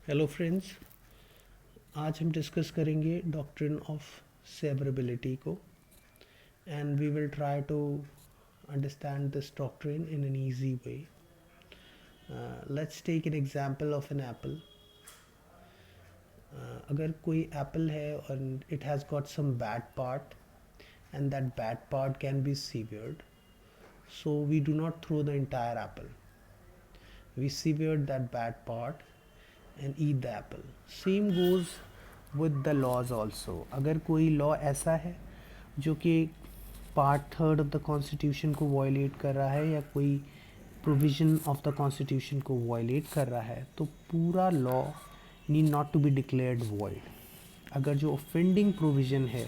Hello friends. आज हम discuss करेंगे डॉक्ट्रिन ऑफ सेवरेबिलिटी को and we will try to understand this doctrine in an easy way. Let's take an example of an apple. अगर कोई apple है और it has got some bad part and that bad part can be severed, so we do not throw the entire apple. We severed that bad part and eat the apple. Same goes with the laws also. अगर कोई law ऐसा है जो कि part third of the constitution को violate कर रहा है या कोई प्रोविजन ऑफ द कॉन्स्टिट्यूशन को वायलेट कर रहा है, तो पूरा law need not to be declared void. अगर जो ऑफेंडिंग प्रोविज़न है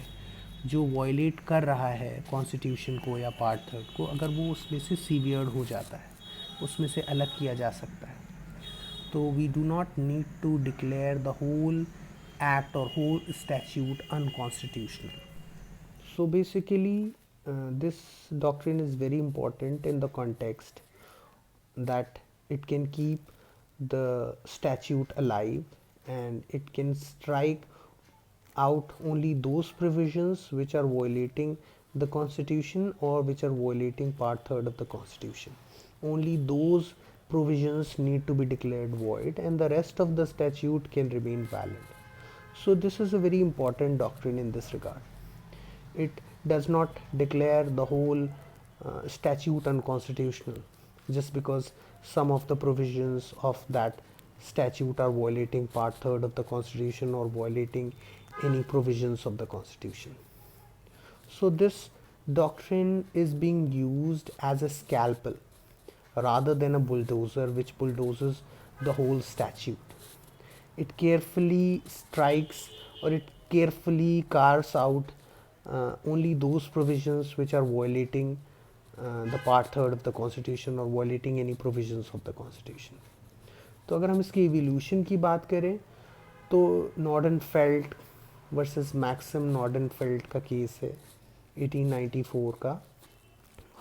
जो वायलेट कर रहा है कॉन्स्टिट्यूशन को या पार्ट थर्ड को, अगर वो उसमें से सीवियर्ड हो जाता है, उसमें से अलग किया जा सकता है, तो we do not need to declare the whole act or whole statute unconstitutional. So basically, this doctrine is very important in the context that it can keep the statute alive and it can strike out only those provisions which are violating the constitution or which are violating part third of the constitution. Only those provisions need to be declared void and the rest of the statute can remain valid. So this is a very important doctrine in this regard. It does not declare the whole statute unconstitutional just because some of the provisions of that statute are violating part third of the constitution or violating any provisions of the constitution. So this doctrine is being used as a scalpel rather than a bulldozer which bulldozes the whole statute. It carefully strikes or it carefully carves out only those provisions which are violating the part third of the constitution or violating any provisions of the constitution. तो अगर हम इसकी evolution की बात करें तो नॉर्डनफेल्ट versus maxim नॉर्डनफेल्ट का case है 1894 का,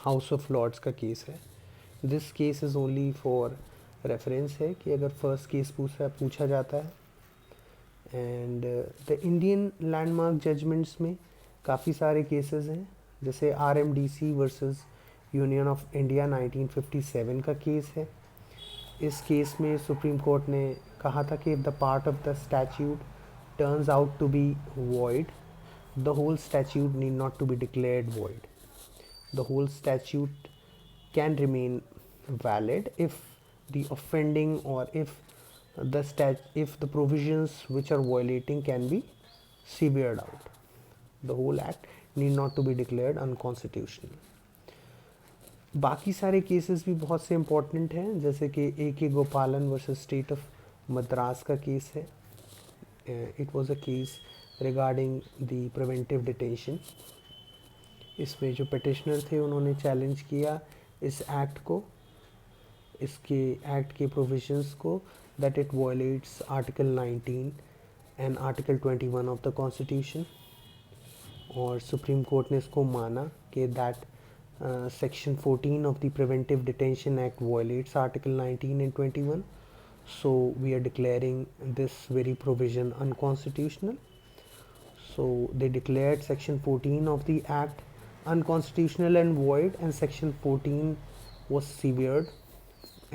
हाउस ऑफ लॉर्ड्स का केस है. This case is only for reference है कि अगर फर्स्ट केस पूछा जाता है. And the Indian landmark judgments में काफ़ी सारे केसेस हैं, जैसे RMDC versus union of India 1957 का केस है. इस केस में सुप्रीम कोर्ट ने कहा था कि if the part of the statute turns out to be void, the whole statute need not to be declared void. The whole statute can remain valid if the offending or if the provisions which are violating can be severed out. The whole act need not to be declared unconstitutional. बाकी सारे cases भी बहुत से important हैं, जैसे कि AK गोपालन versus state of Madras का केस है. It was a case regarding the preventive detention. इसमें जो पिटिशनर थे उन्होंने चैलेंज किया इस एक्ट को, इसके एक्ट के प्रोविजंस को, that it violates article 19 and article 21 of the constitution. और सुप्रीम कोर्ट ने इसको माना कि that section 14 of the preventive detention act violates article 19 and 21. So we are declaring this very provision unconstitutional. So they declared section 14 of the act unconstitutional and void, and section 14 was severed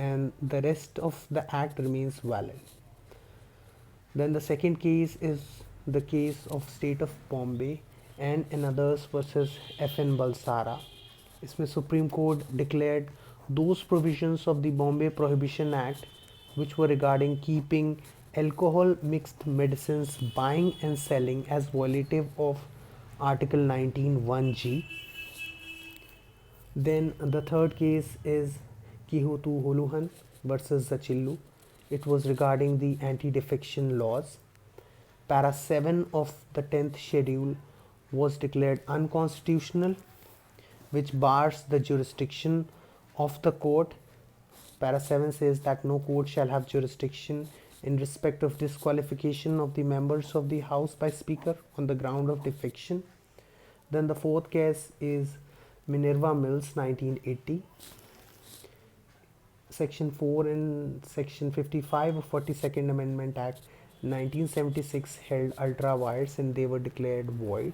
and the rest of the act remains valid. Then the second case is the case of state of Bombay and another's versus FN Balsara. इसमें Supreme Court declared those provisions of the Bombay Prohibition Act which were regarding keeping alcohol mixed medicines buying and selling as violative of article 19(1)(g). Then the third case is Kihotu Holuhan versus Zachillu. It was regarding the anti-defection laws. Para 7 of the 10th schedule was declared unconstitutional, which bars the jurisdiction of the court. Para 7 says that no court shall have jurisdiction in respect of disqualification of the members of the House by Speaker on the ground of defection. Then the fourth case is Minerva Mills 1980. Section 4 and Section 55 of 42nd Amendment Act 1976 held ultra vires and they were declared void.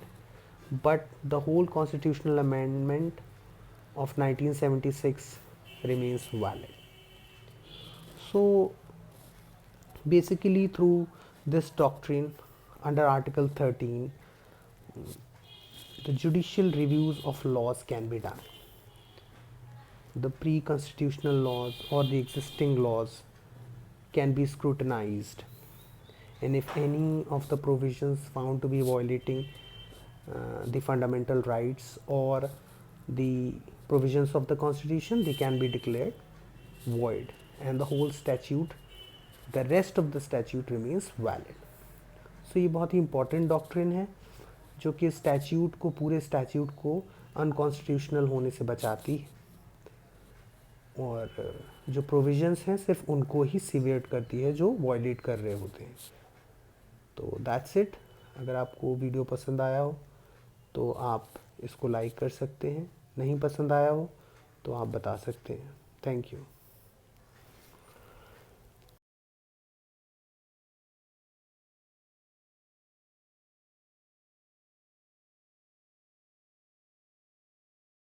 But the whole constitutional amendment of 1976 remains valid. So basically, through this doctrine under Article 13, the judicial reviews of laws can be done. The pre-constitutional laws or the existing laws can be scrutinized, and if any of the provisions found to be violating the fundamental rights or the provisions of the constitution, they can be declared void, and the whole statute, the rest of the statute remains valid. So ये बहुत ही important doctrine है जो कि statute को, पूरे statute को unconstitutional होने से बचाती है, और जो प्रोविजंस हैं सिर्फ उनको ही सिवियर्ड करती है जो वायलेट कर रहे होते हैं. तो दैट्स इट. अगर आपको वीडियो पसंद आया हो तो आप इसको लाइक कर सकते हैं, नहीं पसंद आया हो तो आप बता सकते हैं. Thank you.